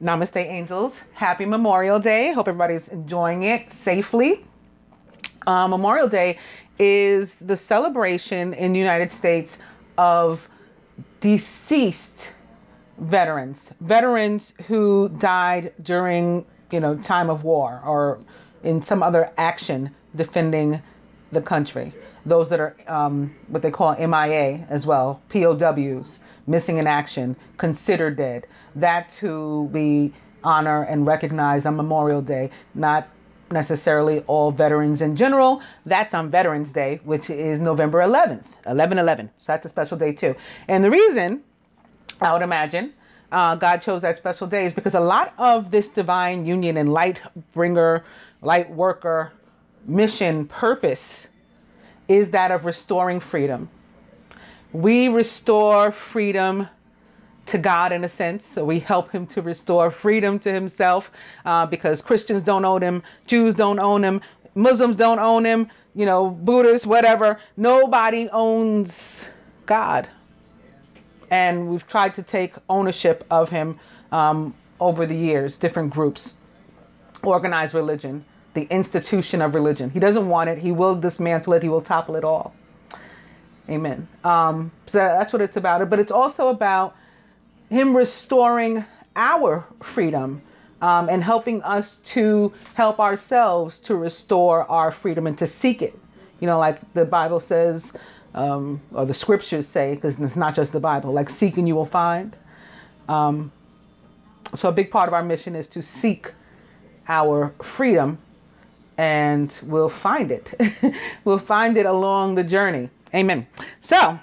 Namaste, angels. Happy Memorial Day. Hope everybody's enjoying it safely. Memorial Day is the celebration in the United States of deceased veterans who died during, time of war or in some other action defending the country. Those that are what they call MIA as well, POWs, missing in action, considered dead. That's who we honor and recognize on Memorial Day, not necessarily all veterans in general. That's on Veterans Day, which is November 11th, 11/11. So that's a special day too. And the reason, I would imagine, God chose that special day is because a lot of this divine union and light bringer, light worker, mission, purpose is that of restoring freedom. We restore freedom to God in a sense. So we help him to restore freedom to himself because Christians don't own him. Jews don't own him. Muslims don't own him. Buddhists, whatever. Nobody owns God. And we've tried to take ownership of him over the years, different groups, organized religion, the institution of religion. He doesn't want it. He will dismantle it. He will topple it all. Amen. So that's what it's about. But it's also about him restoring our freedom and helping us to help ourselves to restore our freedom and to seek it. Like the Bible says, or the scriptures say, because it's not just the Bible, like seek and you will find. So a big part of our mission is to seek our freedom, and we'll find it. We'll find it along the journey. Amen. So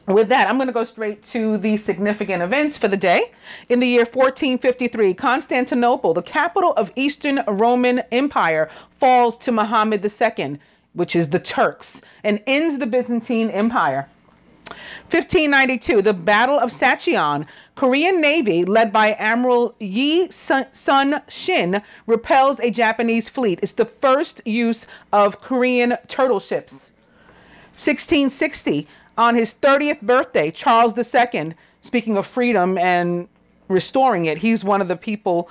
with that, I'm going to go straight to the significant events for the day. In the year 1453, Constantinople, the capital of Eastern Roman Empire, falls to Muhammad II, which is the Turks, and ends the Byzantine Empire. 1592, the Battle of Sacheon, Korean Navy, led by Admiral Yi Sun Shin, repels a Japanese fleet. It's the first use of Korean turtle ships. 1660, on his 30th birthday, Charles II, speaking of freedom and restoring it, he's one of the people,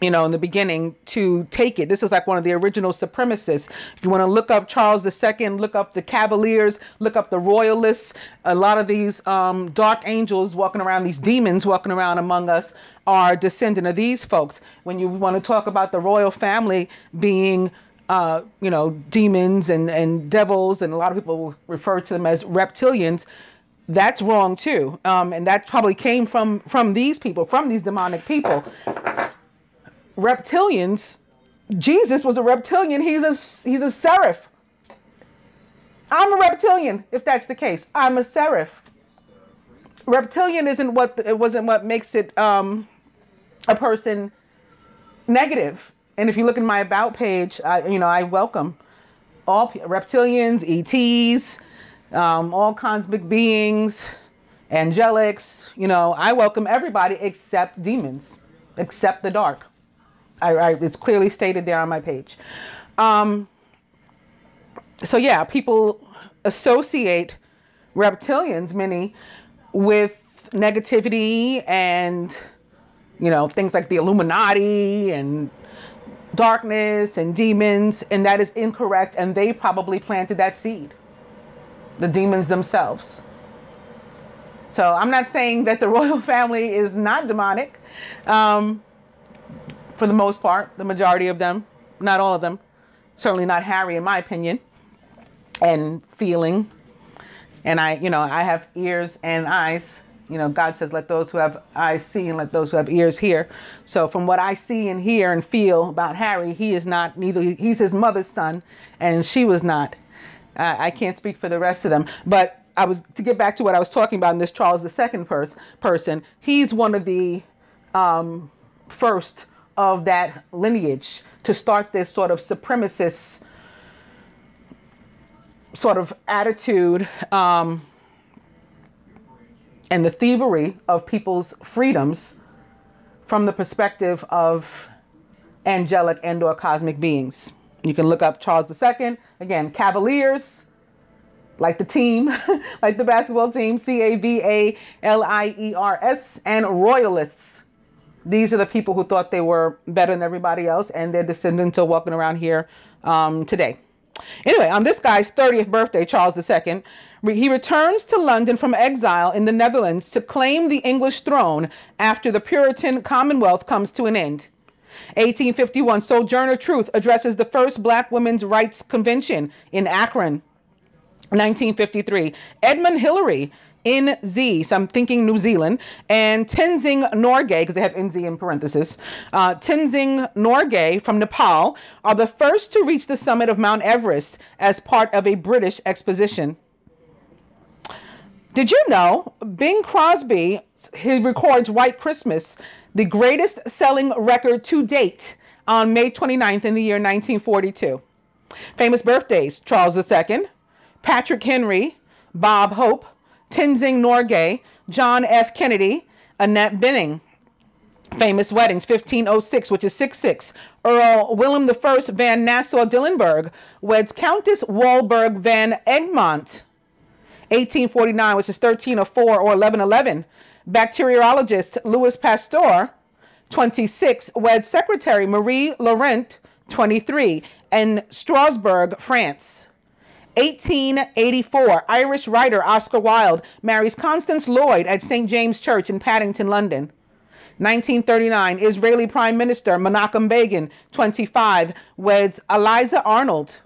in the beginning to take it. This is like one of the original supremacists. If you want to look up Charles II, look up the Cavaliers, look up the Royalists. A lot of these dark angels walking around, these demons walking around among us, are descendant of these folks. When you want to talk about the royal family being demons and devils, and a lot of people refer to them as reptilians, that's wrong too. And that probably came from these people, from these demonic people. Reptilians, Jesus was a reptilian. He's a seraph. I'm a reptilian, if that's the case. I'm a seraph. Reptilian wasn't what makes it a person negative. And if you look in my about page, I welcome all reptilians, ETs, all cosmic beings, angelics. I welcome everybody except demons, except the dark. It's clearly stated there on my page. So yeah, people associate reptilians, many, with negativity and, things like the Illuminati and darkness and demons, and that is incorrect. And they probably planted that seed, the demons themselves. So I'm not saying that the royal family is not demonic. For the most part, the majority of them, not all of them, certainly not Harry, in my opinion, and feeling. And I have ears and eyes. God says, let those who have eyes see and let those who have ears hear. So from what I see and hear and feel about Harry, he is not neither. He's his mother's son, and she was not. I can't speak for the rest of them. But to get back to what I was talking about in this Charles II person, he's one of the first of that lineage to start this sort of supremacist sort of attitude and the thievery of people's freedoms from the perspective of angelic and or cosmic beings. You can look up Charles II, again, Cavaliers, like the team, like the basketball team, Cavaliers, and royalists. These are the people who thought they were better than everybody else, and their descendants are walking around here today. Anyway, on this guy's 30th birthday, Charles II, he returns to London from exile in the Netherlands to claim the English throne after the Puritan Commonwealth comes to an end. 1851, Sojourner Truth addresses the first Black Women's Rights Convention in Akron. 1953, Edmund Hillary, NZ, so I'm thinking New Zealand, and Tenzing Norgay, because they have NZ in parentheses, Tenzing Norgay from Nepal are the first to reach the summit of Mount Everest as part of a British expedition. Did you know Bing Crosby, he records White Christmas, the greatest selling record to date, on May 29th in the year 1942. Famous birthdays: Charles II, Patrick Henry, Bob Hope, Tenzing Norgay, John F. Kennedy, Annette Bening. Famous weddings: 1506, which is 66. Earl Willem I van Nassau-Dillenburg weds Countess Walburg van Egmont. 1849, which is 1304 or 1111. Bacteriologist Louis Pasteur, 26, weds secretary Marie Laurent, 23, in Strasbourg, France. 1884, Irish writer Oscar Wilde marries Constance Lloyd at St. James Church in Paddington, London. 1939, Israeli Prime Minister Menachem Begin, 25, weds Eliza Arnold.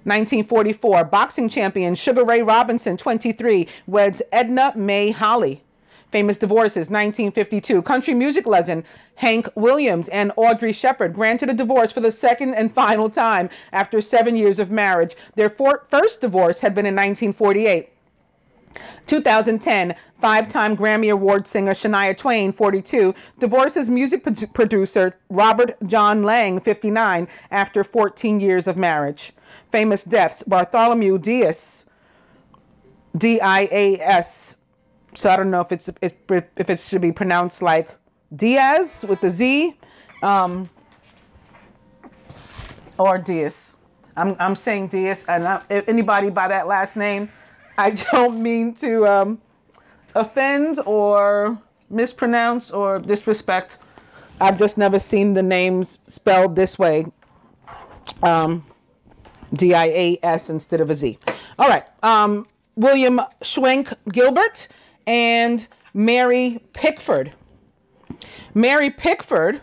1944, boxing champion Sugar Ray Robinson, 23, weds Edna Mae Holly. Famous divorces: 1952, country music legend Hank Williams and Audrey Shepard granted a divorce for the second and final time after 7 years of marriage. Their first divorce had been in 1948. 2010, five-time Grammy Award singer Shania Twain, 42, divorces music producer Robert John Lang, 59, after 14 years of marriage. Famous deaths: Bartholomew Dias, D-I-A-S. So I don't know if it should be pronounced like Diaz with the Z, or Diaz. I'm saying Diaz, and if anybody by that last name, I don't mean to offend or mispronounce or disrespect. I've just never seen the names spelled this way. D-I-A-S instead of a Z. All right. William Schwenk Gilbert and Mary Pickford. Mary Pickford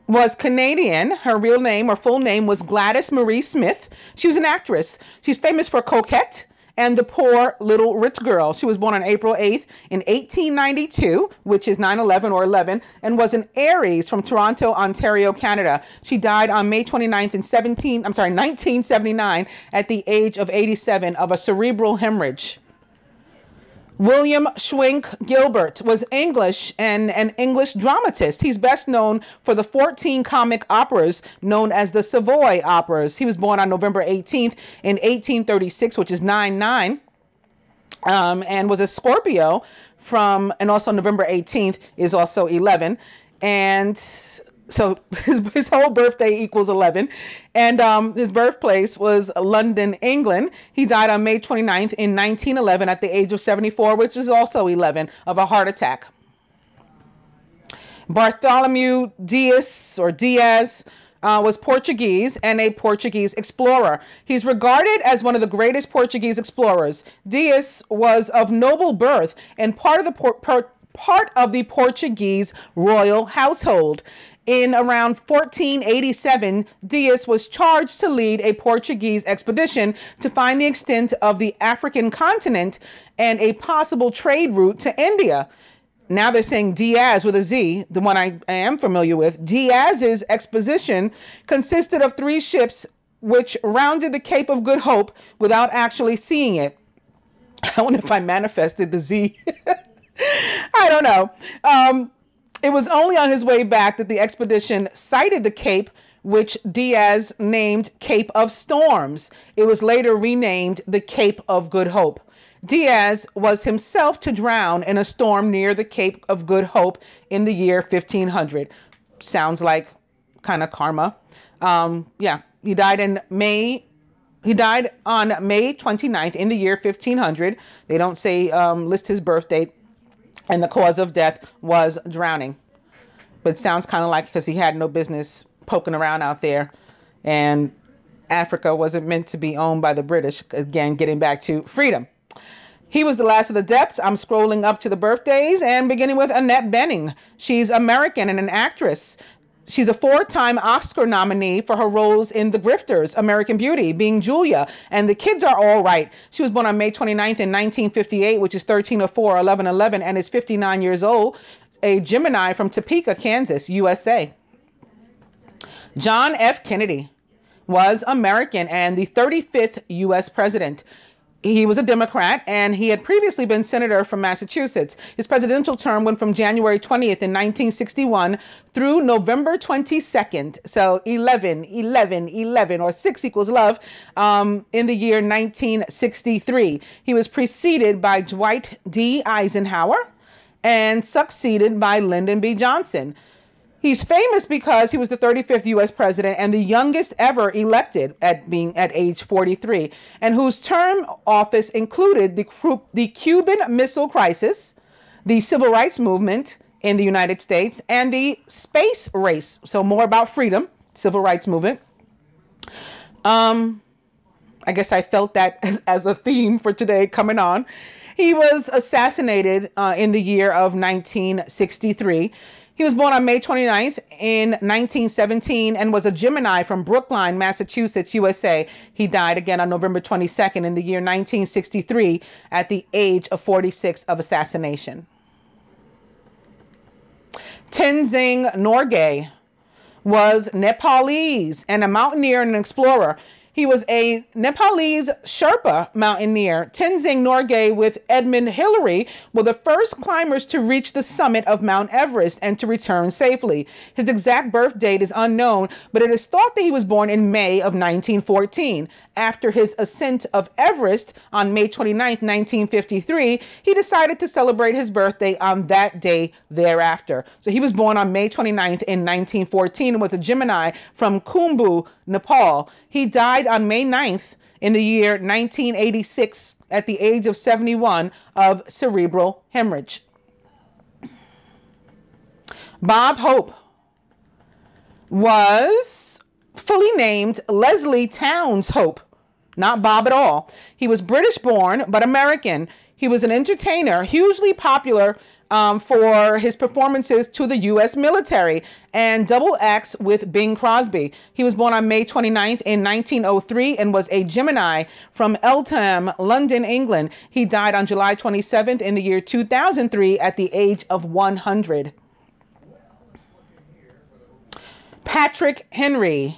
was Canadian. Her real name or full name was Gladys Marie Smith. She was an actress. She's famous for Coquette and The Poor Little Rich Girl. She was born on April 8th in 1892, which is 9/11 or 11, and was an Aries from Toronto, Ontario, Canada. She died on May 29th in 1979 at the age of 87 of a cerebral hemorrhage. William Schwenk Gilbert was English and an English dramatist. He's best known for the 14 comic operas known as the Savoy Operas. He was born on November 18th in 1836, which is 9/9, and was a Scorpio and also November 18th is also 11. And so his whole birthday equals 11. And his birthplace was London, England. He died on May 29th in 1911 at the age of 74, which is also 11, of a heart attack. Bartholomew Dias was Portuguese and a Portuguese explorer. He's regarded as one of the greatest Portuguese explorers. Dias was of noble birth and part of the Portuguese royal household. In around 1487, Dias was charged to lead a Portuguese expedition to find the extent of the African continent and a possible trade route to India. Now they're saying Diaz with a Z, the one I am familiar with. Diaz's expedition consisted of 3 ships which rounded the Cape of Good Hope without actually seeing it. I wonder if I manifested the Z. I don't know. It was only on his way back that the expedition sighted the Cape, which Diaz named Cape of Storms. It was later renamed the Cape of Good Hope. Diaz was himself to drown in a storm near the Cape of Good Hope in the year 1500. Sounds like kind of karma. Yeah, he died in May He died on May 29th in the year 1500. They don't say, list his birth date. And the cause of death was drowning. But it sounds kind of like because he had no business poking around out there. And Africa wasn't meant to be owned by the British. Again, getting back to freedom. He was the last of the deaths. I'm scrolling up to the birthdays and beginning with Annette Bening. She's American and an actress. She's a 4-time Oscar nominee for her roles in The Grifters, American Beauty, being Julia, and The Kids Are All Right. She was born on May 29th in 1958, which is 1304, 1111, and is 59 years old, a Gemini from Topeka, Kansas, USA. John F. Kennedy was American and the 35th U.S. president. He was a Democrat, and he had previously been senator from Massachusetts. His presidential term went from January 20th in 1961 through November 22nd. So 11, 11, 11, or 6 equals love, in the year 1963. He was preceded by Dwight D. Eisenhower and succeeded by Lyndon B. Johnson. He's famous because he was the 35th U.S. president and the youngest ever elected at age 43, and whose term office included the Cuban Missile Crisis, the Civil Rights Movement in the United States, and the space race. So more about freedom, Civil Rights Movement. I guess I felt that as a theme for today coming on. He was assassinated in the year of 1963. He was born on May 29th in 1917 and was a Gemini from Brookline, Massachusetts, USA. He died again on November 22nd in the year 1963 at the age of 46 of assassination. Tenzing Norgay was Nepalese and a mountaineer and an explorer. He was a Nepalese Sherpa mountaineer. Tenzing Norgay with Edmund Hillary were the first climbers to reach the summit of Mount Everest and to return safely. His exact birth date is unknown, but it is thought that he was born in May of 1914. After his ascent of Everest on May 29, 1953, he decided to celebrate his birthday on that day thereafter. So he was born on May 29th in 1914 and was a Gemini from Khumbu, Nepal. He died on May 9th in the year 1986 at the age of 71 of cerebral hemorrhage. Bob Hope was fully named Leslie Towns Hope, not Bob at all. He was British born, but American. He was an entertainer, hugely popular for his performances to the U.S. military and double acts with Bing Crosby. He was born on May 29th in 1903 and was a Gemini from Eltham, London, England. He died on July 27th in the year 2003 at the age of 100. Patrick Henry.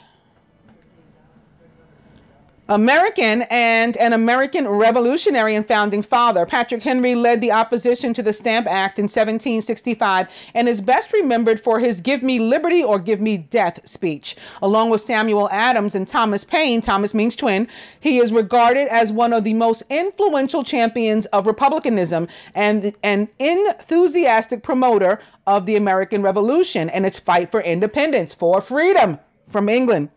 American and an American revolutionary and founding father. Patrick Henry led the opposition to the Stamp Act in 1765 and is best remembered for his "Give me liberty or give me death" speech. Along with Samuel Adams and Thomas Paine, Thomas means twin, he is regarded as one of the most influential champions of republicanism and an enthusiastic promoter of the American Revolution and its fight for independence, for freedom from England.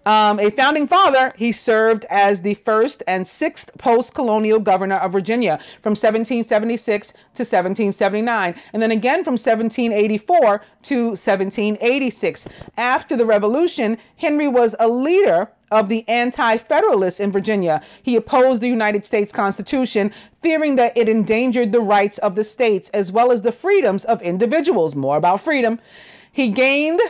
A founding father, he served as the first and sixth post-colonial governor of Virginia from 1776 to 1779, and then again from 1784 to 1786. After the Revolution, Henry was a leader of the anti-federalists in Virginia. He opposed the United States Constitution, fearing that it endangered the rights of the states as well as the freedoms of individuals. More about freedom. He gained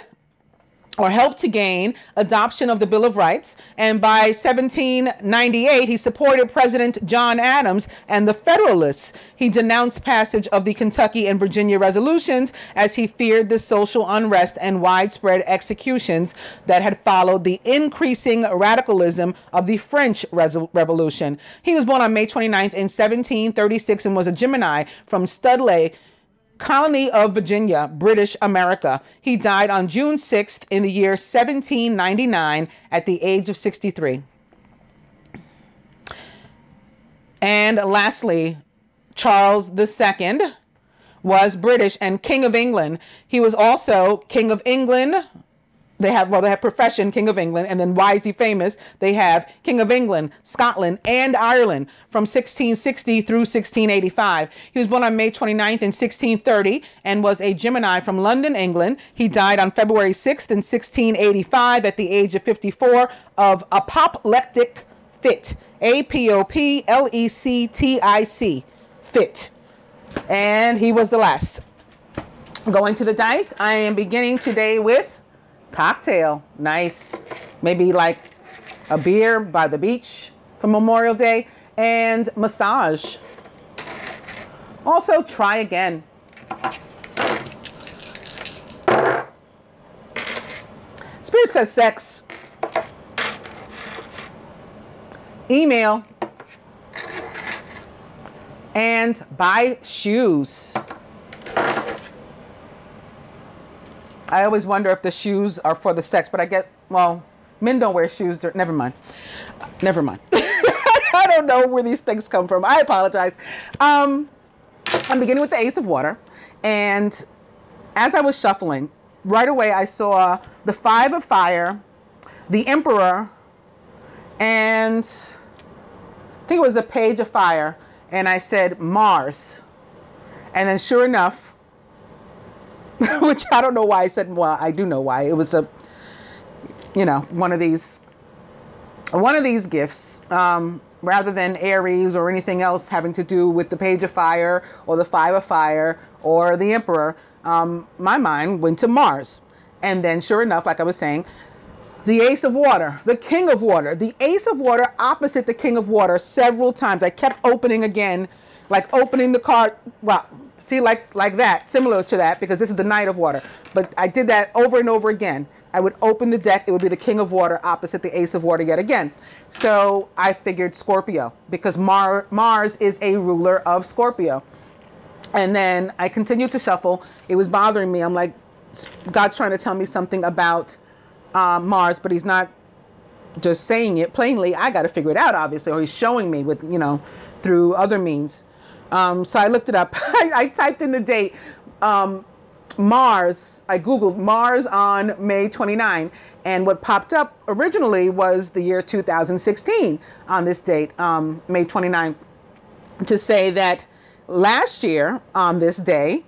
or helped to gain adoption of the Bill of Rights, and by 1798 he supported President John Adams and the Federalists. He denounced passage of the Kentucky and Virginia resolutions as he feared the social unrest and widespread executions that had followed the increasing radicalism of the French Revolution. He was born on May 29th in 1736 and was a Gemini from Studley, Colony of Virginia, British America. He died on June 6th in the year 1799 at the age of 63. And lastly, Charles II was British and King of England. He was also King of England, They have profession, King of England, and then why is he famous? They have King of England, Scotland, and Ireland from 1660 through 1685. He was born on May 29th in 1630 and was a Gemini from London, England. He died on February 6th in 1685 at the age of 54 of apoplectic fit. apoplectic fit. And he was the last. Going to the dice, I am beginning today with cocktail. Nice. Maybe like a beer by the beach for Memorial Day. And massage. Also, try again. Spirit says sex. Email. And buy shoes. I always wonder if the shoes are for the sex, but I get, well, men don't wear shoes. Never mind. Never mind. I don't know where these things come from. I apologize. I'm beginning with the Ace of Water. And as I was shuffling, right away I saw the Five of Fire, the Emperor, and I think it was the Page of Fire. And I said Mars. And then sure enough, which I don't know why I said, well, I do know why. It was a, you know, one of these gifts, rather than Aries or anything else having to do with the Page of Fire or the Five of Fire or the Emperor. My mind went to Mars. And then sure enough, like I was saying, the Ace of Water, the King of Water, the Ace of Water opposite the King of Water several times. I kept opening again, like opening the card. Well, see, like that, similar to that, because this is the Knight of Water. But I did that over and over again. I would open the deck. It would be the King of Water opposite the Ace of Water yet again. So I figured Scorpio, because Mars is a ruler of Scorpio. And then I continued to shuffle. It was bothering me. I'm like, God's trying to tell me something about Mars, but he's not just saying it plainly. I got to figure it out, obviously, or he's showing me with, you know, through other means. So I looked it up. I typed in the date, Mars. I Googled Mars on May 29. And what popped up originally was the year 2016 on this date, May 29, to say that last year on this day,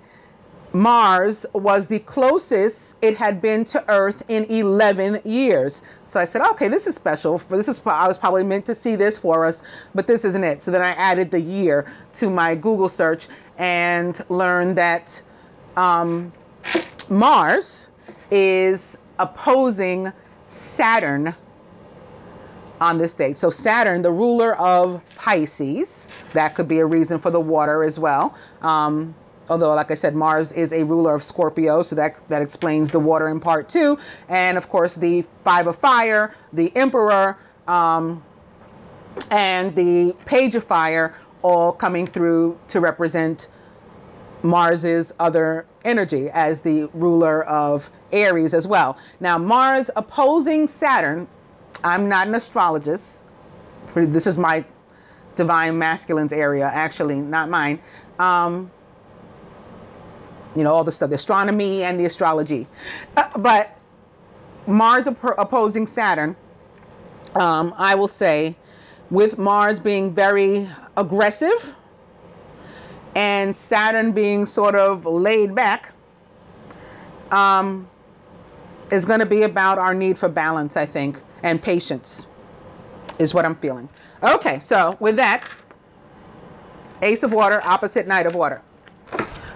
Mars was the closest it had been to Earth in 11 years. So I said, okay, this is special. I was probably meant to see this for us, but this isn't it. So then I added the year to my Google search and learned that Mars is opposing Saturn on this date. So Saturn, the ruler of Pisces, that could be a reason for the water as well. Although, like I said, Mars is a ruler of Scorpio, so that explains the water in part too. And of course, the Five of Fire, the Emperor, and the Page of Fire, all coming through to represent Mars's other energy as the ruler of Aries as well. Now, Mars opposing Saturn. I'm not an astrologist. This is my divine masculine's area, actually, not mine. You know, all the stuff, the astronomy and the astrology. But Mars opposing Saturn, I will say, with Mars being very aggressive and Saturn being sort of laid back, is going to be about our need for balance, I think, and patience is what I'm feeling. Okay, so with that, Ace of Water opposite Knight of Water.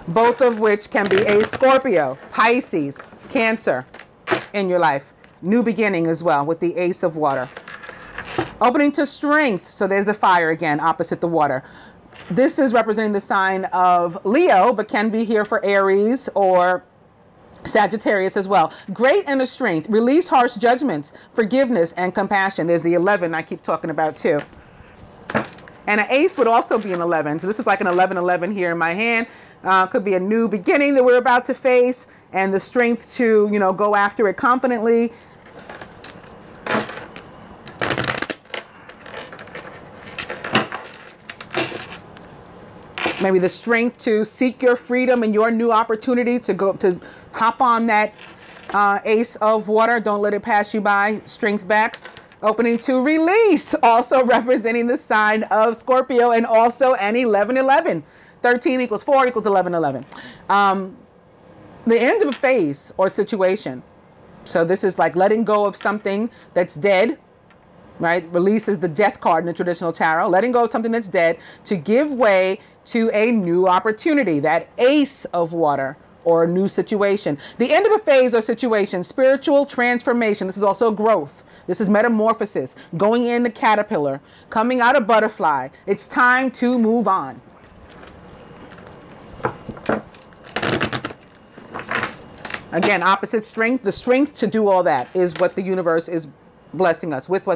Both of which can be a Scorpio, Pisces, Cancer in your life. New beginning as well with the Ace of Water. Opening to strength. So there's the fire again, opposite the water. This is representing the sign of Leo, but can be here for Aries or Sagittarius as well. Great inner strength. Release harsh judgments, forgiveness, and compassion. There's the 11 I keep talking about too. And an ace would also be an 11. So this is like an 11-11 here in my hand. Could be a new beginning that we're about to face, and the strength to, you know, go after it confidently. Maybe the strength to seek your freedom and your new opportunity to go to hop on that Ace of water, don't let it pass you by. Strength back. Opening to release, also representing the sign of Scorpio, and also an 11-11. 13 equals 4 equals 11-11. The end of a phase or situation. So this is like letting go of something that's dead, right? Release is the death card in the traditional tarot. Letting go of something that's dead to give way to a new opportunity, that ace of water, or a new situation. The end of a phase or situation, spiritual transformation. This is also growth. This is metamorphosis, going in the caterpillar, coming out of butterfly. It's time to move on. Again, opposite strength. The strength to do all that is what the universe is blessing us with.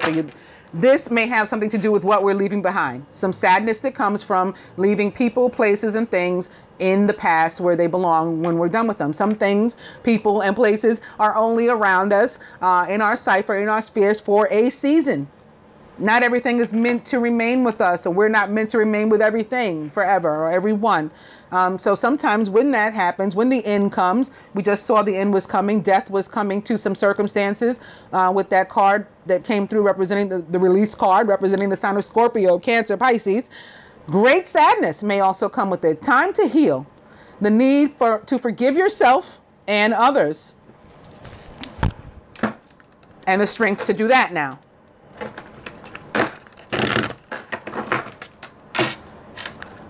This may have something to do with what we're leaving behind. Some sadness that comes from leaving people, places, and things in the past where they belong when we're done with them. Some things, people, and places are only around us in our cipher, in our spheres for a season. Not everything is meant to remain with us, or we're not meant to remain with everything forever or everyone. So sometimes when that happens, when the end comes, we just saw the end was coming, death was coming to some circumstances with that card that came through representing the release card, representing the sign of Scorpio, Cancer, Pisces. Great sadness may also come with it. Time to heal. The need to forgive yourself and others. And the strength to do that now.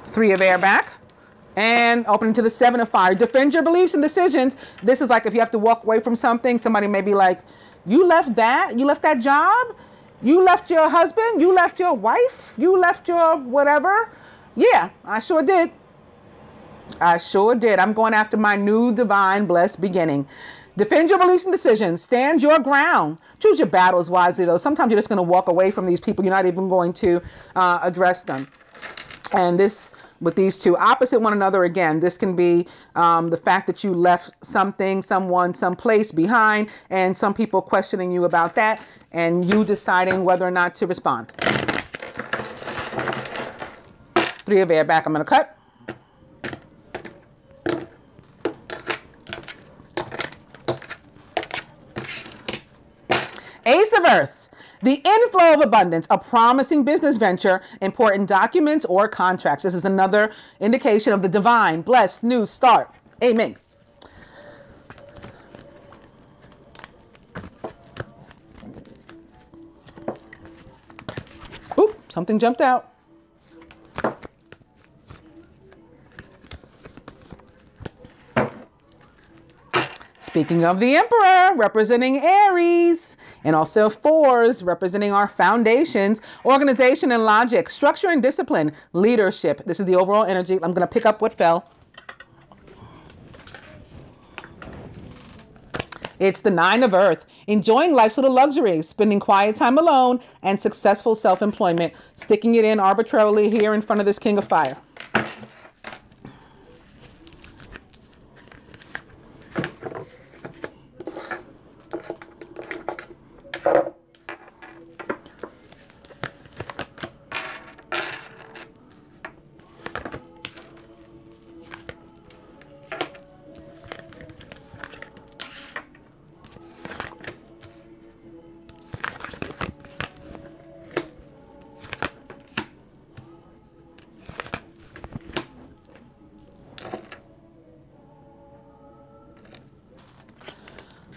Three of air back. And opening to the Seven of fire. Defend your beliefs and decisions. This is like if you have to walk away from something, somebody may be like, you left that? You left that job? You left your husband? You left your wife? You left your whatever? Yeah, I sure did. I sure did. I'm going after my new divine blessed beginning. Defend your beliefs and decisions. Stand your ground. Choose your battles wisely, though. Sometimes you're just going to walk away from these people. You're not even going to address them. And this, with these two opposite one another, again, this can be the fact that you left something, someone, someplace behind, and some people questioning you about that, and you deciding whether or not to respond. Three of air back. I'm going to cut. Ace of earth. The inflow of abundance, a promising business venture, important documents or contracts. This is another indication of the divine, blessed, new start. Amen. Oop, something jumped out. Speaking of the Emperor, representing Aries. And also fours, representing our foundations, organization and logic, structure and discipline, leadership. This is the overall energy. I'm going to pick up what fell. It's the Nine of Earth, enjoying life's little luxuries, spending quiet time alone, and successful self-employment, sticking it in arbitrarily here in front of this King of Fire.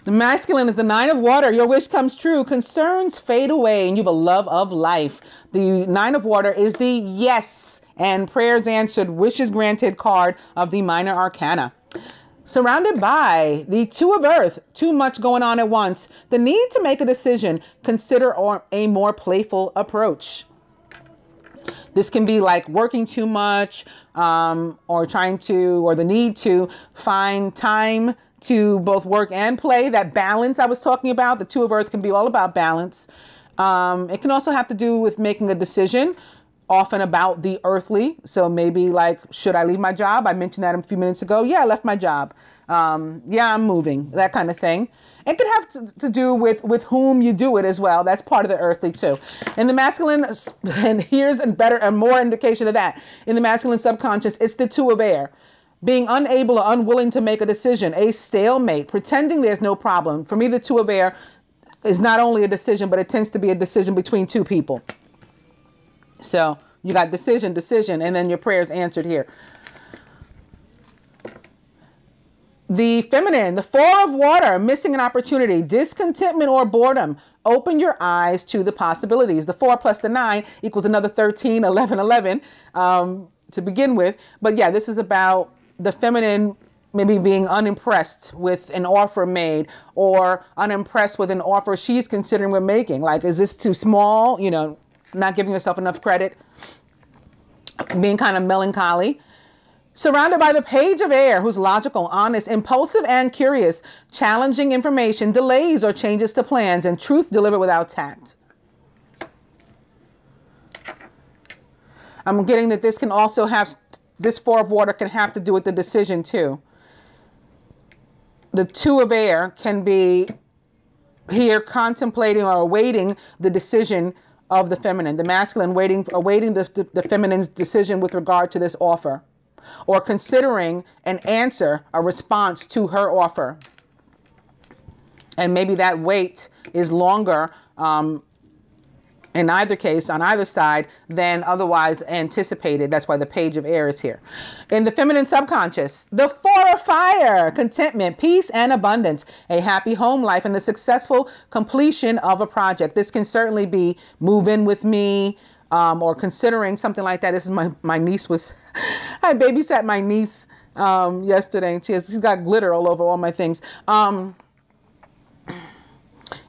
The masculine is the Nine of water. Your wish comes true. Concerns fade away and you have a love of life. The Nine of water is the yes and prayers answered, wishes granted card of the minor arcana. Surrounded by the Two of earth, too much going on at once. The need to make a decision. Consider a more playful approach. This can be like working too much or the need to find time to both work and play. That balance I was talking about, the Two of earth can be all about balance. It can also have to do with making a decision, often about the earthly. So maybe like, should I leave my job? I mentioned that a few minutes ago. Yeah, I left my job. Yeah, I'm moving, that kind of thing. It could have to do with whom you do it as well. That's part of the earthly too. In the masculine, and here's a better and more indication of that. In the masculine subconscious, it's the Two of air. being unable or unwilling to make a decision, a stalemate, pretending there's no problem. For me, the Two of Air is not only a decision, but it tends to be a decision between two people. So you got decision, and then your prayers answered here. The feminine, the Four of Water, missing an opportunity, discontentment or boredom. Open your eyes to the possibilities. The 4 plus the 9 equals another 13, 11, 11 to begin with. But yeah, this is about the feminine maybe being unimpressed with an offer made, or unimpressed with an offer she's considering we're making. Like, is this too small? You know, not giving yourself enough credit, being kind of melancholy. Surrounded by the Page of Air, who's logical, honest, impulsive, and curious, challenging information, delays or changes to plans, and truth delivered without tact. I'm getting that this can also have, this Four of Water can have to do with the decision too. The Two of Air can be here contemplating or awaiting the decision of the feminine, the masculine awaiting the feminine's decision with regard to this offer, or considering an answer, a response to her offer. And maybe that wait is longer in either case, on either side, than otherwise anticipated. That's why the Page of Air is here. In the feminine subconscious, the Four of Fire, contentment, peace, and abundance, a happy home life, and the successful completion of a project. This can certainly be move in with me, or considering something like that. This is my niece was, I babysat my niece yesterday, and she's got glitter all over all my things.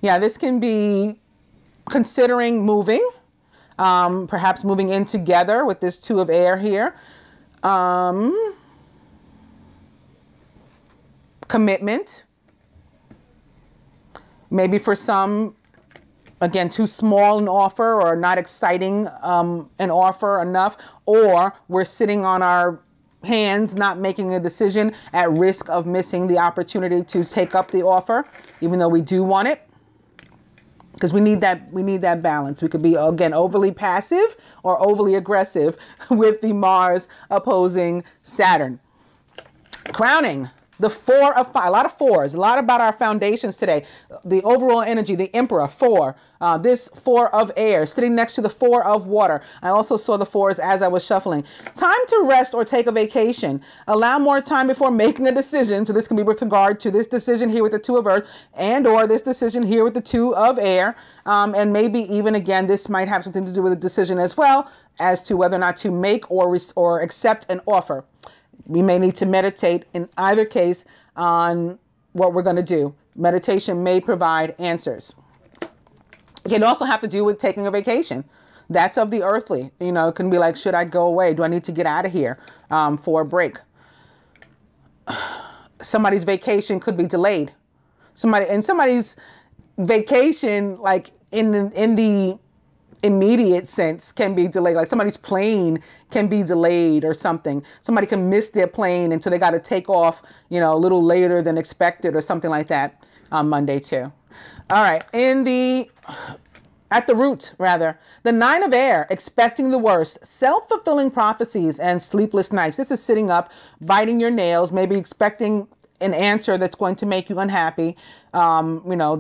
Yeah, this can be considering moving, perhaps moving in together with this Two of Air here. Commitment. Maybe for some, again, too small an offer, or not exciting an offer enough, or we're sitting on our hands, not making a decision, at risk of missing the opportunity to take up the offer, even though we do want it. Because we need that balance. We could be, again, overly passive or overly aggressive with the Mars opposing Saturn. Crowning, the Four of Fire. A lot of fours. A lot about our foundations today. The overall energy, the Emperor, 4. This Four of Air sitting next to the Four of Water. I also saw the fours as I was shuffling. Time to rest or take a vacation. Allow more time before making a decision. So this can be with regard to this decision here with the Two of Earth, and or this decision here with the Two of Air. And maybe even, again, this might have something to do with a decision as well as to whether or not to make or accept an offer. We may need to meditate in either case on what we're going to do. Meditation may provide answers. It can also have to do with taking a vacation. That's of the earthly. You know, it can be like, should I go away? Do I need to get out of here for a break? Somebody's vacation could be delayed. Somebody's vacation, like in the immediate sense, can be delayed. Like somebody's plane can be delayed or something. Somebody can miss their plane, and so they got to take off, you know, a little later than expected or something like that on Monday too. All right. At the root, rather, the Nine of Air, expecting the worst, self-fulfilling prophecies, and sleepless nights. This is sitting up, biting your nails, maybe expecting an answer that's going to make you unhappy. You know,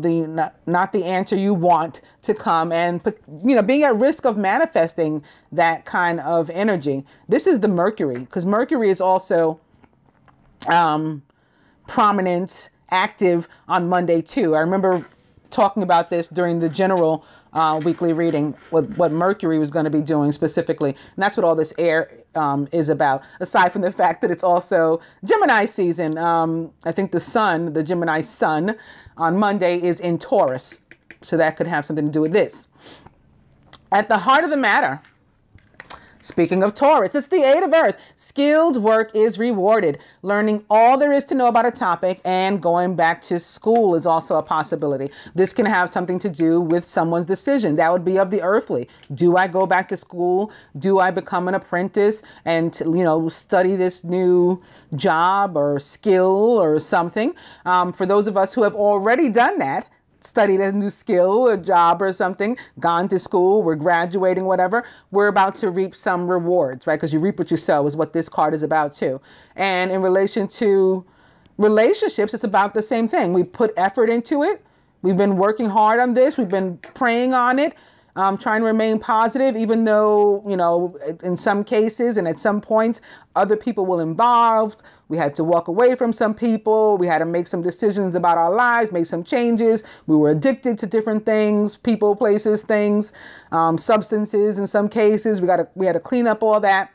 not the answer you want to come, and, you know, being at risk of manifesting that kind of energy. This is the Mercury, because Mercury is also prominent, active on Monday too. I remember talking about this during the general weekly reading, what Mercury was going to be doing specifically. And that's what all this air is about, aside from the fact that it's also Gemini season. I think the sun, the Gemini sun on Monday, is in Taurus. So that could have something to do with this. At the heart of the matter, speaking of Taurus, it's the Eight of Earth. Skilled work is rewarded. Learning all there is to know about a topic and going back to school is also a possibility. This can have something to do with someone's decision. That would be of the earthly. Do I go back to school? Do I become an apprentice and, you know, study this new job or skill or something? For those of us who have already done that, studied a new skill, a job or something, gone to school, we're graduating, whatever, we're about to reap some rewards, right? Because you reap what you sow is what this card is about too. And in relation to relationships, it's about the same thing. We put effort into it. We've been working hard on this. We've been praying on it, trying to remain positive, even though, you know, in some cases and at some points, other people were involved. We had to walk away from some people. We had to make some decisions about our lives, make some changes. We were addicted to different things, people, places, things, substances in some cases. We had to clean up all that.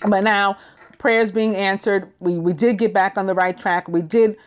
But now prayers being answered. We did get back on the right track. We did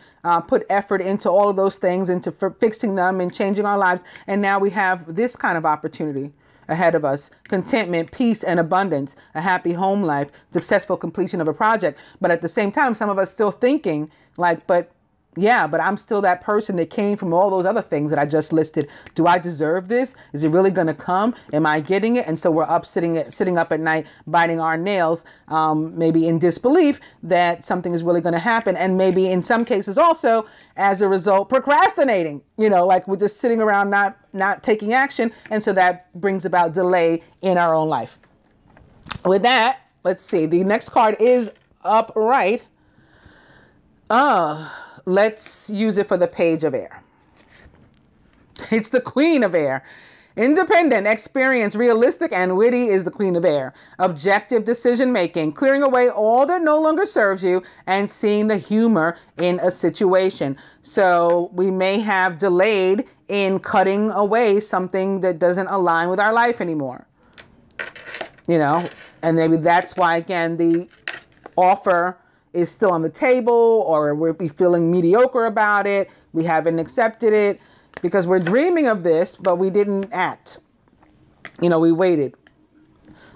put effort into all of those things, into fixing them and changing our lives. And now we have this kind of opportunity ahead of us: contentment, peace, and abundance, a happy home life, successful completion of a project. But at the same time, some of us still thinking like, but I'm still that person that came from all those other things that I just listed. Do I deserve this? Is it really going to come? Am I getting it? And so we're up sitting up at night, biting our nails, maybe in disbelief that something is really going to happen. And maybe in some cases also, as a result, procrastinating, you know, like we're just sitting around not taking action. And so that brings about delay in our own life. With that, let's see. The next card is upright. Let's use it for the Page of Air. It's the Queen of Air. Independent, experienced, realistic, and witty is the Queen of Air. Objective decision-making, clearing away all that no longer serves you and seeing the humor in a situation. So we may have delayed in cutting away something that doesn't align with our life anymore. You know, and maybe that's why, again, the offer is still on the table, or we're feeling mediocre about it. We haven't accepted it because we're dreaming of this, but we didn't act. You know, we waited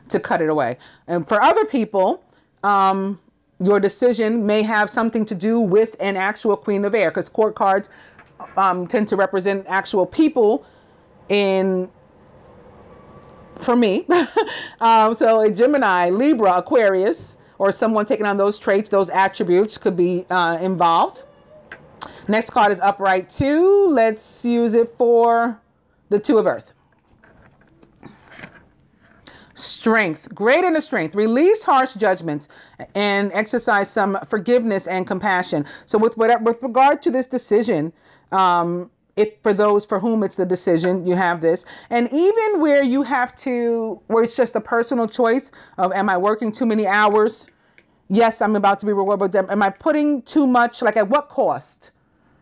to cut it away. And for other people, your decision may have something to do with an actual Queen of Air, because court cards tend to represent actual people for me. So a Gemini, Libra, Aquarius, or someone taking on those traits, those attributes could be involved. Next card is upright 2. Let's use it for the Two of Earth. Strength, great inner strength. Release harsh judgments and exercise some forgiveness and compassion. So with regard to this decision, if for those for whom it's the decision, you have this. And even where you have to, where it's just a personal choice of, am I working too many hours? Yes, I'm about to be rewarded, but am I putting too much? Like, at what cost?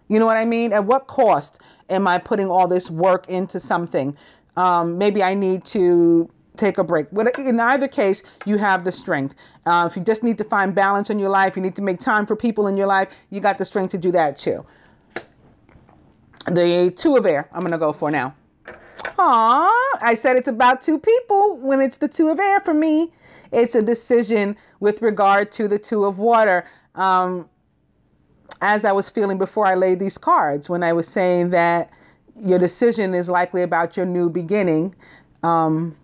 You know what I mean? At what cost am I putting all this work into something? Maybe I need to take a break. But in either case, you have the strength. If you just need to find balance in your life, you need to make time for people in your life, you got the strength to do that too. The Two of Air, I'm going to go for now. Aw, I said it's about two people. When it's the Two of Air for me, it's a decision with regard to the Two of Water. As I was feeling before I laid these cards, when I was saying that your decision is likely about your new beginning. And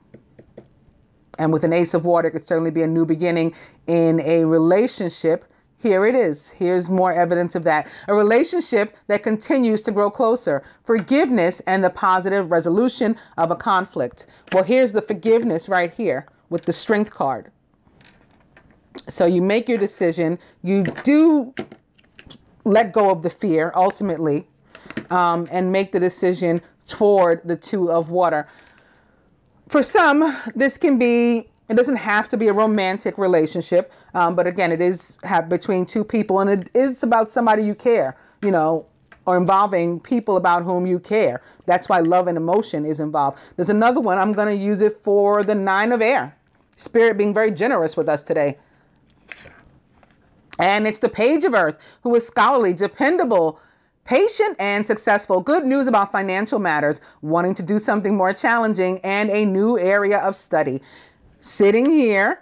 with an Ace of Water, it could certainly be a new beginning in a relationship. Here it is. Here's more evidence of that. A relationship that continues to grow closer. Forgiveness and the positive resolution of a conflict. Well, here's the forgiveness right here with the Strength card. So you make your decision. You do let go of the fear ultimately, and make the decision toward the Two of Water. For some, this can be, it doesn't have to be a romantic relationship, but again, it is between two people, and it is about somebody you care, you know, or involving people about whom you care. That's why love and emotion is involved. There's another one. I'm going to use it for the Nine of Air. Spirit being very generous with us today. And it's the Page of Earth, who is scholarly, dependable, patient, and successful. Good news about financial matters, wanting to do something more challenging, and a new area of study. Sitting here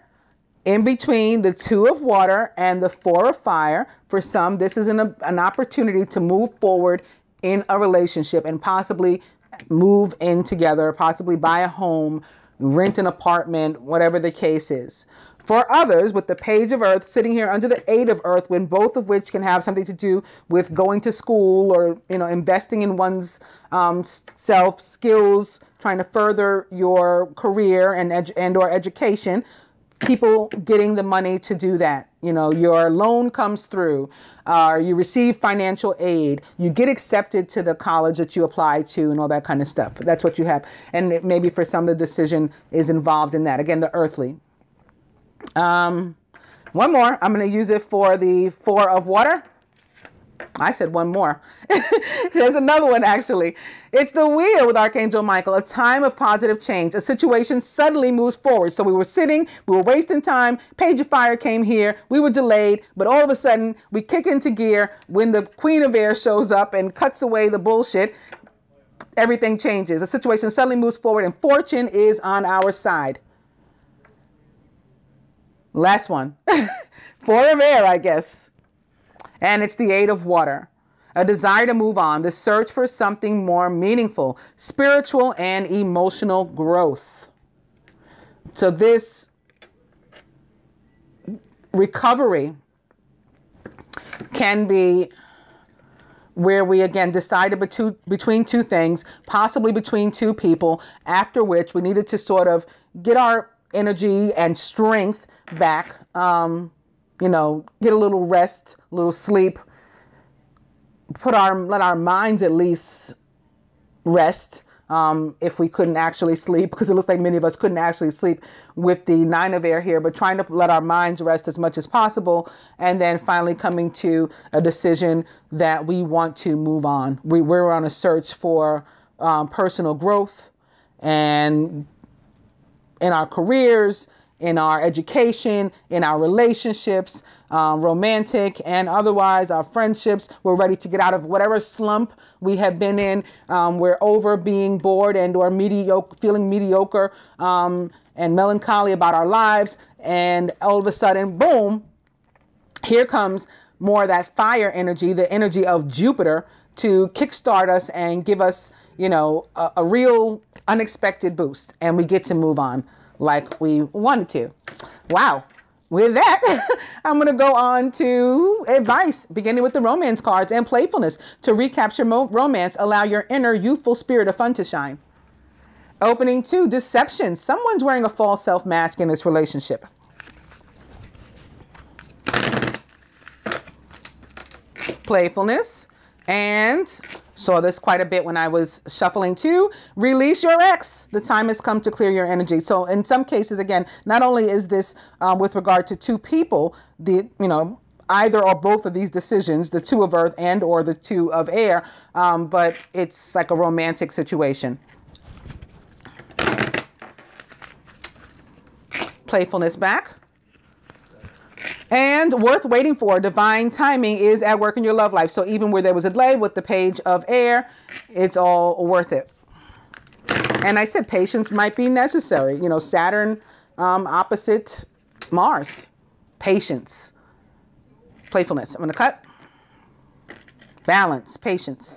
in between the Two of Water and the Four of Fire. For some, this is an opportunity to move forward in a relationship and possibly move in together, possibly buy a home, rent an apartment, whatever the case is. For others, with the page of earth sitting here under the 8 of earth, when both of which can have something to do with going to school or, investing in one's self, skills, trying to further your career and or education, people getting the money to do that. Your loan comes through, you receive financial aid, you get accepted to the college that you apply to and all that kind of stuff. That's what you have. And maybe for some, the decision is involved in that. Again, the earthly. One more. I'm going to use it for the 4 of water. I said one more. There's another one, actually. It's the wheel with Archangel Michael, a time of positive change. A situation suddenly moves forward. So we were sitting, we were wasting time. Page of fire came here. We were delayed, but all of a sudden we kick into gear when the Queen of Air shows up and cuts away the bullshit. Everything changes. A situation suddenly moves forward and fortune is on our side. Last one. 4 of air, I guess. And it's the 8 of water. A desire to move on. The search for something more meaningful. Spiritual and emotional growth. So this recovery can be where we, again, decided between 2 things, possibly between 2 people, after which we needed to sort of get our energy and strength back, get a little rest, a little sleep, let our minds at least rest, if we couldn't actually sleep, because it looks like many of us couldn't actually sleep with the 9 of air here, but trying to let our minds rest as much as possible, and then finally coming to a decision that we want to move on. We're on a search for personal growth, and in our careers, in our education, in our relationships, romantic and otherwise, our friendships. We're ready to get out of whatever slump we have been in. We're over being bored and or feeling mediocre and melancholy about our lives. And all of a sudden, boom, here comes more of that fire energy, the energy of Jupiter, to kickstart us and give us, a real unexpected boost. And we get to move on like we wanted to. Wow. With that, I'm going to go on to advice, beginning with the romance cards and playfulness. To recapture romance, allow your inner youthful spirit of fun to shine. Opening 2, deception. Someone's wearing a false self mask in this relationship. Playfulness. And saw this quite a bit when I was shuffling too. Release your ex. The time has come to clear your energy. So in some cases, again, not only is this with regard to 2 people, either or both of these decisions, the 2 of earth and or the 2 of air, but it's like a romantic situation. Playfulness back. And worth waiting for. Divine timing is at work in your love life. So even where there was a delay with the page of air, it's all worth it. And I said patience might be necessary. Saturn opposite Mars. Patience. Playfulness. I'm going to cut. Balance. Patience.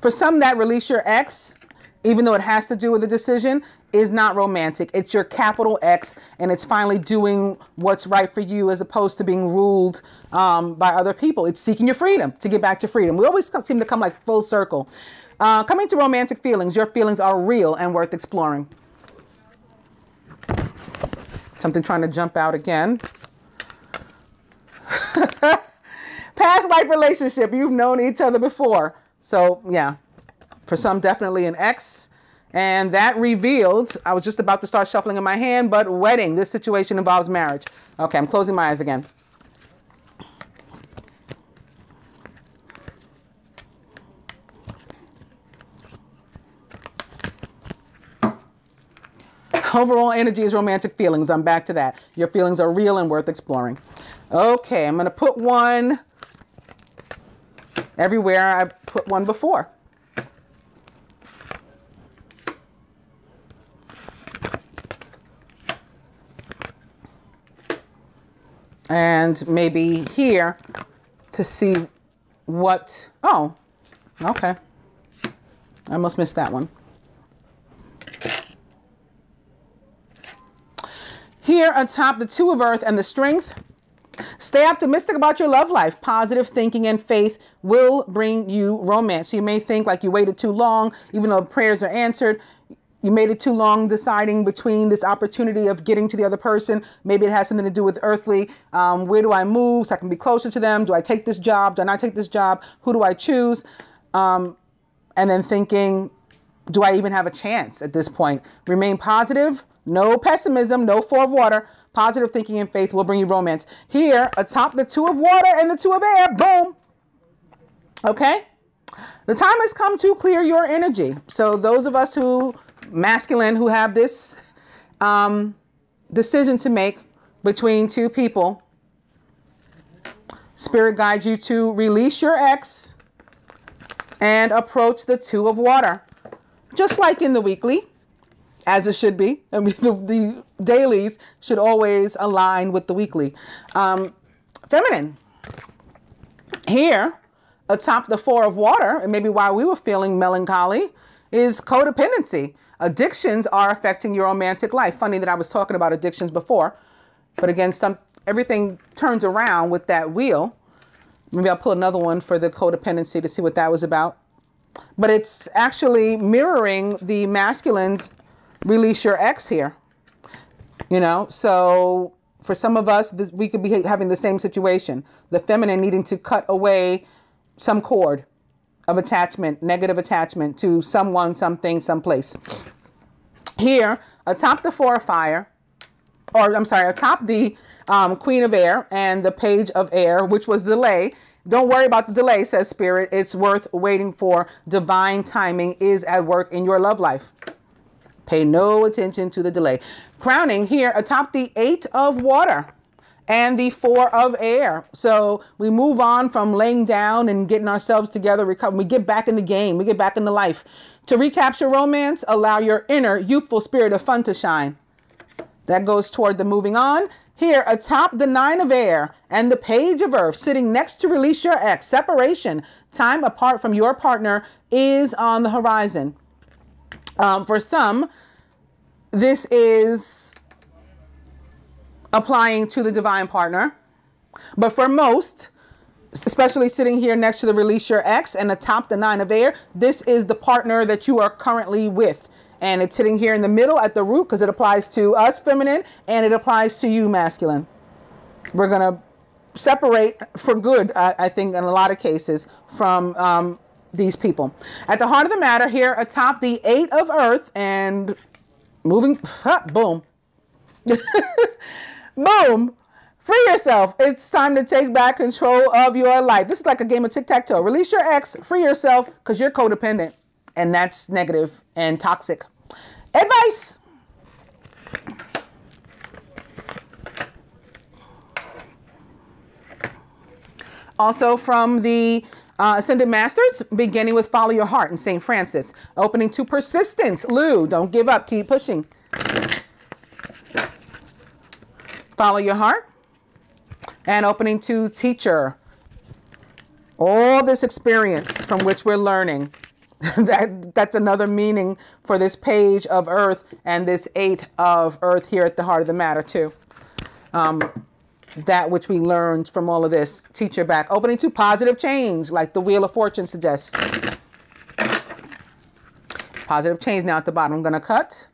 For some, that release your ex, even though it has to do with a decision, is not romantic. It's your capital X, and it's finally doing what's right for you as opposed to being ruled by other people. It's seeking your freedom, to get back to freedom. We always seem to come like full circle. Coming to romantic feelings, your feelings are real and worth exploring. Something trying to jump out again. Past life relationship, you've known each other before. So yeah, for some, definitely an ex. And that revealed, I was just about to start shuffling in my hand, but wedding. This situation involves marriage. Okay, I'm closing my eyes again. Overall energy is romantic feelings. I'm back to that. Your feelings are real and worth exploring. Okay, I'm going to put one everywhere I put one before. And maybe here to see what, oh, okay. I almost missed that one. Here atop the Two of Earth and the Strength, stay optimistic about your love life. Positive thinking and faith will bring you romance. So you may think like you waited too long, even though prayers are answered. You made it too long deciding between this opportunity of getting to the other person. Maybe it has something to do with earthly. Where do I move so I can be closer to them? Do I take this job? Do I not take this job? Who do I choose? And then thinking, do I even have a chance at this point? Remain positive. No pessimism. No Four of Water. Positive thinking and faith will bring you romance. Here, atop the Two of Water and the Two of Air. Boom. Okay. The time has come to clear your energy. So those of us who masculine who have this decision to make between two people, Spirit guides you to release your ex and approach the Two of Water, just like in the weekly, as it should be. I mean, the dailies should always align with the weekly. Feminine. Here, atop the Four of Water, and maybe why we were feeling melancholy, is codependency. Addictions are affecting your romantic life. Funny that I was talking about addictions before, but again, everything turns around with that wheel. Maybe I'll pull another one for the codependency to see what that was about. But it's actually mirroring the masculine's release your ex here. You know, so for some of us, we could be having the same situation. The feminine needing to cut away some cord of attachment, negative attachment to someone, something, someplace. Here, atop the Four of Fire, or I'm sorry, atop the Queen of Air and the Page of Air, which was delay. Don't worry about the delay, says Spirit. It's worth waiting for. Divine timing is at work in your love life. Pay no attention to the delay. Crowning here atop the Eight of Water and the Four of Air. So we move on from laying down and getting ourselves together, recover. We get back in the game. We get back in the life. To recapture romance, allow your inner youthful spirit of fun to shine. That goes toward the moving on. Here, atop the Nine of Air and the Page of Earth, sitting next to release your ex. Separation, time apart from your partner is on the horizon. For some, this is applying to the divine partner. But for most, especially sitting here next to the release your ex and atop the Nine of Air, this is the partner that you are currently with. And it's sitting here in the middle at the root because it applies to us feminine and it applies to you masculine. We're going to separate for good, I think, in a lot of cases from these people. At the heart of the matter here, atop the Eight of Earth and moving, boom. Boom. Free yourself. It's time to take back control of your life. This is like a game of tic-tac-toe. Release your ex, free yourself because you're codependent. And that's negative and toxic. Advice. Also from the Ascended Masters, beginning with Follow Your Heart in St. Francis. Opening to Persistence. Lou, don't give up. Keep pushing. Follow Your Heart. And opening to Teacher. All this experience from which we're learning. That's another meaning for this Page of Earth and this Eight of Earth here at the heart of the matter too. That which we learned from all of this. Teacher back. Opening to positive change, like the Wheel of Fortune suggests. Positive change now at the bottom. I'm going to cut.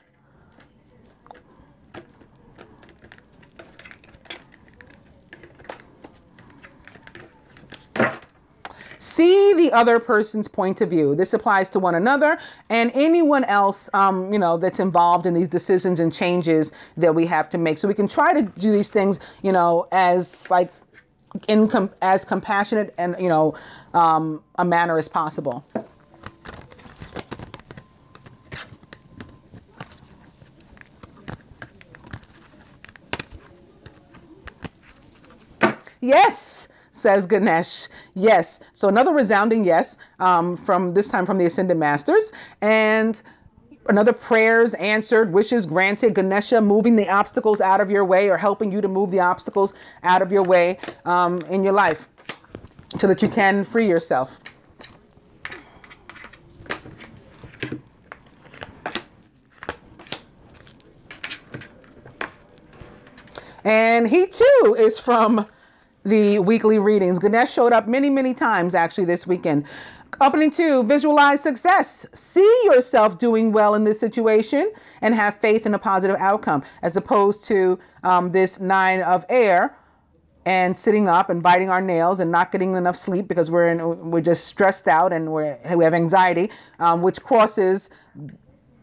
See the other person's point of view. This applies to one another and anyone else, you know, that's involved in these decisions and changes that we have to make. So we can try to do these things, you know, as like as compassionate and, you know, a manner as possible. Yes. Says Ganesh. Yes. So another resounding yes from this time from the Ascended Masters. And another prayers answered, wishes granted. Ganesha moving the obstacles out of your way or helping you to move the obstacles out of your way in your life so that you can free yourself. And he too is from the weekly readings. Ganesh showed up many, many times actually this weekend. Opening 2, visualize success. See yourself doing well in this situation and have faith in a positive outcome, as opposed to this 9 of air and sitting up and biting our nails and not getting enough sleep because we're just stressed out and we have anxiety, which crosses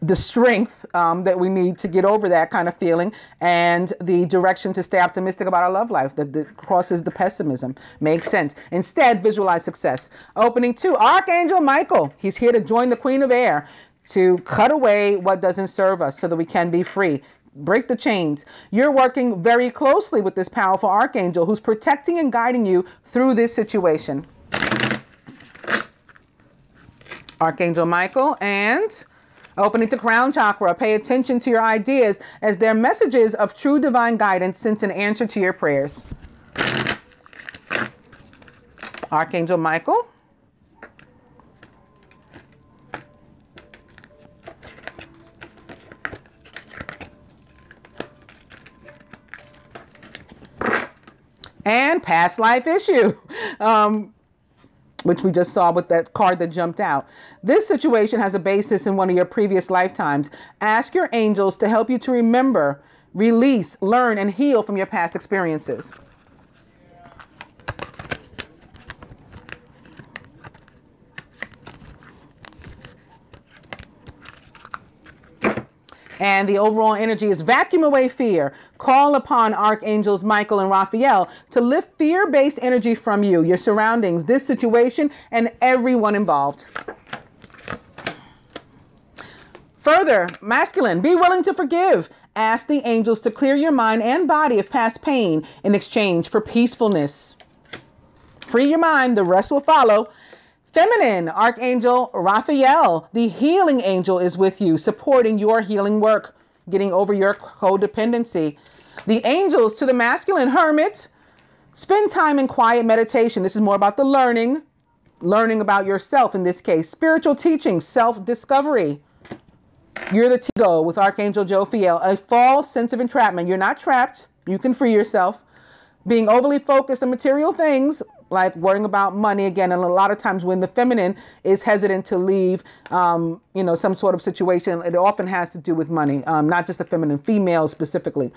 the strength that we need to get over that kind of feeling, and the direction to stay optimistic about our love life that crosses the pessimism. Makes sense. Instead, visualize success. Opening 2, Archangel Michael. He's here to join the Queen of Air to cut away what doesn't serve us so that we can be free. Break the chains. You're working very closely with this powerful archangel who's protecting and guiding you through this situation. Archangel Michael. And opening to crown chakra. Pay attention to your ideas as they're messages of true divine guidance since an answer to your prayers. Archangel Michael. And past life issue, which we just saw with that card that jumped out. This situation has a basis in one of your previous lifetimes. Ask your angels to help you to remember, release, learn, and heal from your past experiences. And the overall energy is vacuum away fear. Call upon Archangels Michael and Raphael to lift fear-based energy from you, your surroundings, this situation, and everyone involved. Further, masculine, be willing to forgive. Ask the angels to clear your mind and body of past pain in exchange for peacefulness. Free your mind, the rest will follow. Feminine, Archangel Raphael, the healing angel, is with you, supporting your healing work, getting over your codependency. The angels to the masculine, Hermit, spend time in quiet meditation. This is more about the learning about yourself in this case. Spiritual teaching, self-discovery. You're the Tigo with Archangel Jophiel, a false sense of entrapment. You're not trapped. You can free yourself. Being overly focused on material things, like worrying about money again, and a lot of times when the feminine is hesitant to leave, some sort of situation, it often has to do with money, not just the feminine, females specifically,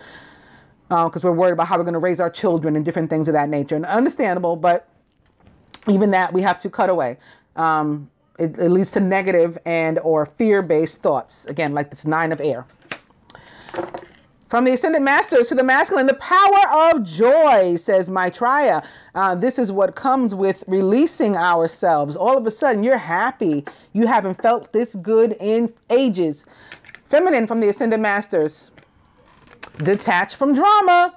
because we're worried about how we're going to raise our children and different things of that nature. And understandable, but even that we have to cut away. It leads to negative and or fear-based thoughts. Again, like this 9 of air. From the Ascended Masters to the masculine, the power of joy, says Maitreya. This is what comes with releasing ourselves. All of a sudden, you're happy. You haven't felt this good in ages. Feminine from the Ascended Masters. Detach from drama,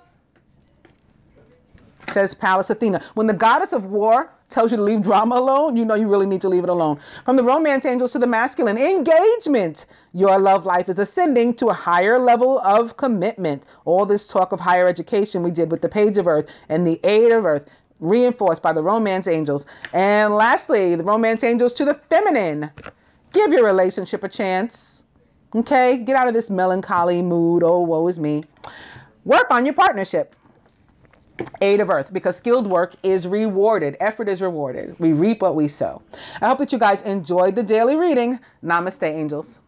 says Pallas Athena. When the goddess of war tells you to leave drama alone, you know you really need to leave it alone. From the romance angels to the masculine, engagement. Your love life is ascending to a higher level of commitment. All this talk of higher education we did with the Page of Earth and the 8 of Earth, reinforced by the romance angels. And lastly, the romance angels to the feminine. Give your relationship a chance. Okay, get out of this melancholy mood. Oh, woe is me. Work on your partnership. 8 of Earth, because skilled work is rewarded. Effort is rewarded. We reap what we sow. I hope that you guys enjoyed the daily reading. Namaste, angels.